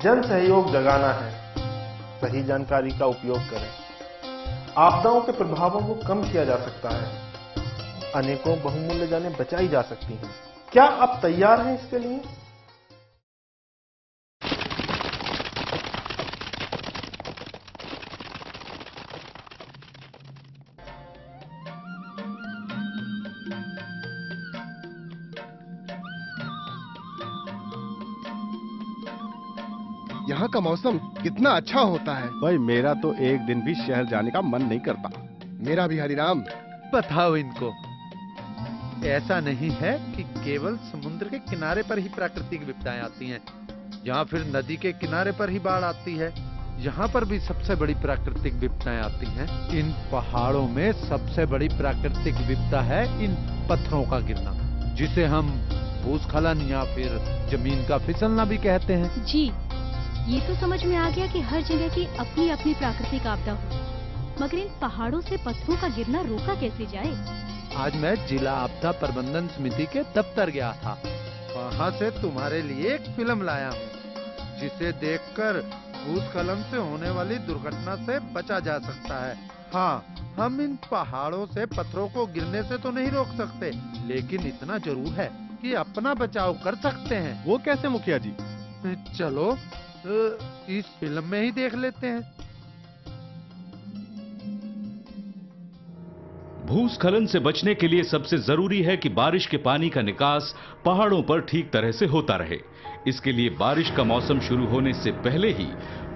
जन सहयोग जगाना है। सही जानकारी का उपयोग करें। आपदाओं के प्रभावों को कम किया जा सकता है। अनेकों बहुमूल्य जानें बचाई जा सकती हैं। क्या आप तैयार हैं इसके लिए? यहाँ का मौसम कितना अच्छा होता है। भाई मेरा तो एक दिन भी शहर जाने का मन नहीं करता। मेरा भी हरिराम। बताओ इनको, ऐसा नहीं है कि केवल समुद्र के किनारे पर ही प्राकृतिक विपदाएं आती हैं, या फिर नदी के किनारे पर ही बाढ़ आती है। यहाँ पर भी सबसे बड़ी प्राकृतिक विपदाएं आती हैं। इन पहाड़ों में सबसे बड़ी प्राकृतिक विपदा है इन पत्थरों का गिरना, जिसे हम भूस्खलन या फिर जमीन का फिसलना भी कहते हैं। जी, ये तो समझ में आ गया कि हर जगह की अपनी अपनी प्राकृतिक आपदा हो, मगर इन पहाड़ों से पत्थरों का गिरना रोका कैसे जाए? आज मैं जिला आपदा प्रबंधन समिति के दफ्तर गया था। वहाँ से तुम्हारे लिए एक फिल्म लाया हूँ, जिसे देखकर भूस्खलन से होने वाली दुर्घटना से बचा जा सकता है। हाँ, हम इन पहाड़ों से पत्थरों को गिरने से तो नहीं रोक सकते, लेकिन इतना जरूर है कि अपना बचाव कर सकते हैं। वो कैसे मुखिया जी? चलो इस फिल्म में ही देख लेते हैं। भूस्खलन से बचने के लिए सबसे जरूरी है कि बारिश के पानी का निकास पहाड़ों पर ठीक तरह से होता रहे। इसके लिए बारिश का मौसम शुरू होने से पहले ही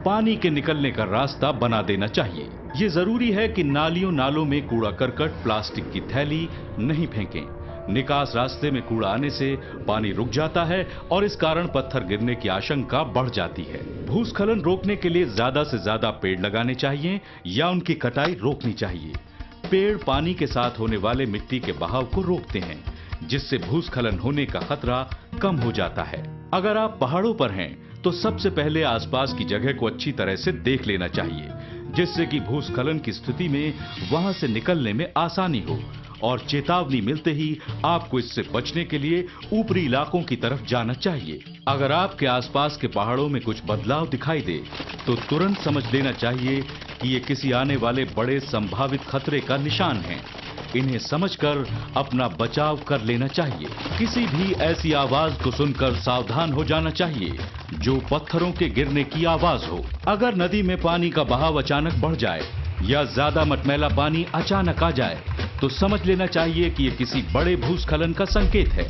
पानी के निकलने का रास्ता बना देना चाहिए। ये जरूरी है कि नालियों नालों में कूड़ा करकट, प्लास्टिक की थैली नहीं फेंकें। निकास रास्ते में कूड़ा आने से पानी रुक जाता है और इस कारण पत्थर गिरने की आशंका बढ़ जाती है। भूस्खलन रोकने के लिए ज्यादा से ज्यादा पेड़ लगाने चाहिए या उनकी कटाई रोकनी चाहिए। पेड़ पानी के साथ होने वाले मिट्टी के बहाव को रोकते हैं, जिससे भूस्खलन होने का खतरा कम हो जाता है। अगर आप पहाड़ों पर हैं तो सबसे पहले आसपास की जगह को अच्छी तरह से देख लेना चाहिए, जिससे कि भूस्खलन की स्थिति में वहां से निकलने में आसानी हो, और चेतावनी मिलते ही आपको इससे बचने के लिए ऊपरी इलाकों की तरफ जाना चाहिए। अगर आपके आसपास के पहाड़ों में कुछ बदलाव दिखाई दे तो तुरंत समझ लेना चाहिए कि ये किसी आने वाले बड़े संभावित खतरे का निशान है। इन्हें समझकर अपना बचाव कर लेना चाहिए। किसी भी ऐसी आवाज को सुनकर सावधान हो जाना चाहिए जो पत्थरों के गिरने की आवाज हो। अगर नदी में पानी का बहाव अचानक बढ़ जाए या ज्यादा मटमैला पानी अचानक आ जाए तो समझ लेना चाहिए कि ये किसी बड़े भूस्खलन का संकेत है।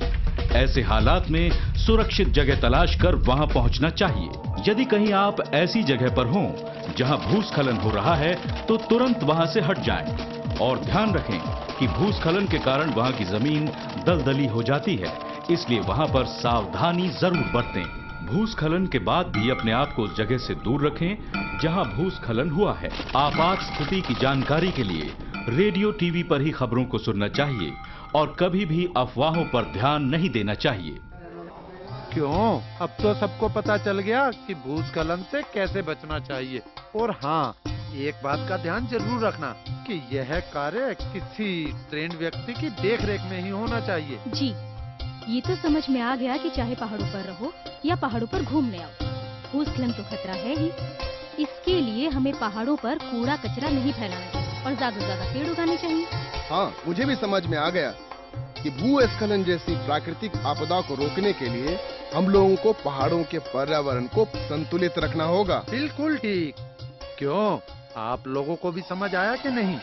ऐसे हालात में सुरक्षित जगह तलाश कर वहां पहुंचना चाहिए। यदि कहीं आप ऐसी जगह पर हों जहां भूस्खलन हो रहा है तो तुरंत वहां से हट जाएं और ध्यान रखें कि भूस्खलन के कारण वहां की जमीन दलदली हो जाती है, इसलिए वहां पर सावधानी जरूर बरतें। भूस्खलन के बाद भी अपने आप को उस जगह से दूर रखें जहां भूस्खलन हुआ है। आपात स्थिति की जानकारी के लिए रेडियो टीवी पर ही खबरों को सुनना चाहिए और कभी भी अफवाहों पर ध्यान नहीं देना चाहिए। क्यों? अब तो सबको पता चल गया कि भूस्खलन से कैसे बचना चाहिए। और हाँ, एक बात का ध्यान जरूर रखना कि यह कार्य किसी ट्रेंड व्यक्ति की देखरेख में ही होना चाहिए। जी, ये तो समझ में आ गया कि चाहे पहाड़ों पर रहो या पहाड़ों पर घूमने आओ, भूस्खलन तो खतरा है ही। इसके लिए हमें पहाड़ों पर कूड़ा कचरा नहीं फैलाना चाहिए और ज्यादा से ज्यादा पेड़ उगाने चाहिए। हाँ, मुझे भी समझ में आ गया कि भूस्खलन जैसी प्राकृतिक आपदा को रोकने के लिए हम लोगों को पहाड़ों के पर्यावरण को संतुलित रखना होगा। बिल्कुल ठीक। क्यों, आप लोगों को भी समझ आया कि नहीं?